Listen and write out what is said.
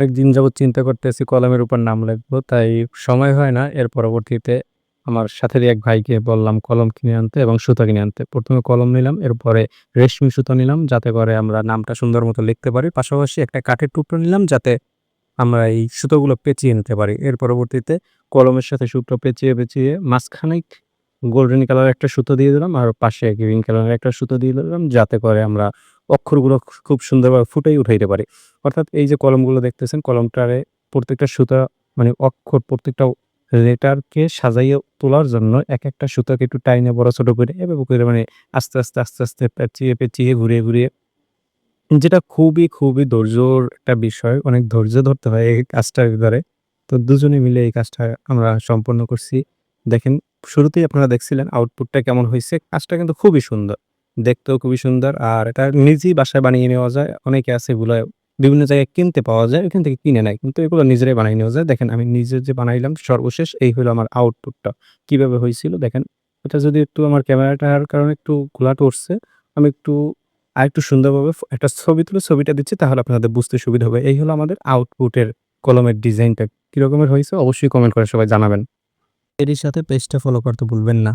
অনেকদিন যাবৎ চিন্তা করতেছি কলমের উপর নাম লিখবো। তাই সময় হয় না। এর পরবর্তীতে আমার সাথেরই এক ভাইকে বললাম কলম কিনে আনতে এবং সুতা কিনে আনতে। ১ম এ কলম নিলাম, এরপরে রেশমি সুতা নিলাম যাতে করে আমরা নামটা সুন্দর মতো লিখতে পারি। পাশাপাশি একটা কাঠের টুকরো নিলাম যাতে আমরা এই সুতোগুলো পেঁচিয়ে নিতে পারি। এর পরবর্তীতে কলমের সাথে সুতো পেঁচিয়ে মাঝখানে গোল্ডেন কালারের একটা সুতো দিয়ে দিলাম আর পাশে গ্রিন কালারের একটা সুতো দিয়ে দিলাম যাতে করে আমরা অক্ষরগুলো খুব সুন্দরভাবে ফুটিয়ে উঠাইতে পারি। অর্থাৎ এই যে কলমগুলো দেখতেছেন কলমটারে প্রত্যেকটা সুতা মানে অক্ষর প্রত্যেকটা লেটারকে সাজাইয়ে তোলার জন্য একেকটা সুতাকে একটু টাইনে বড় ছোট করে এভাবে করে মানে আস্তে আস্তে পেঁচিয়ে ঘুরিয়ে যেটা খুবই ধৈর্যর একটা বিষয়। অনেক ধৈর্য ধরতে হয় এই কাজটার ভিতরে। তো দুজনে মিলে এই কাজটা আমরা সম্পন্ন করছি। দেখেন শুরুতেই আপনারা দেখছিলেন আউটপুটটা কেমন হইছে। কাজটা কিন্তু খুবই সুন্দর। দেখতেও খুবই সুন্দর। আর এটা নিজেই বাসায় বানিয়ে নেওয়া যায়। অনেকে আছে এগুলা বিভিন্ন জায়গায় কিনতে পাওয়া যায়। ওখান থেকে কিনে নেয়। কিন্তু এগুলো নিজেরাই বানিয়ে নেওয়া যায়। দেখেন আমি নিজে যে বানাইলাম সর্বশেষ এই হইলো আমার আউটপুটটা। কিভাবে হইছিল দেখেন। এটা যদি একটু আমার ক্যামেরাটার কারণে একটু ঘোলাটে উঠছে। আমি একটু আরেকটু সুন্দরভাবে একটা ছবি তুলে ছবিটা দিচ্ছি তাহলে আপনাদের বুঝতে সুবিধা হবে। এই হলো আমাদের আউটপুটের কলমের ডিজাইনটা। কি রকমের হইছে অবশ্যই কমেন্ট করে সবাই জানাবেন। এরই সাথে পেজটা ফলো করতে ভুলবেন না।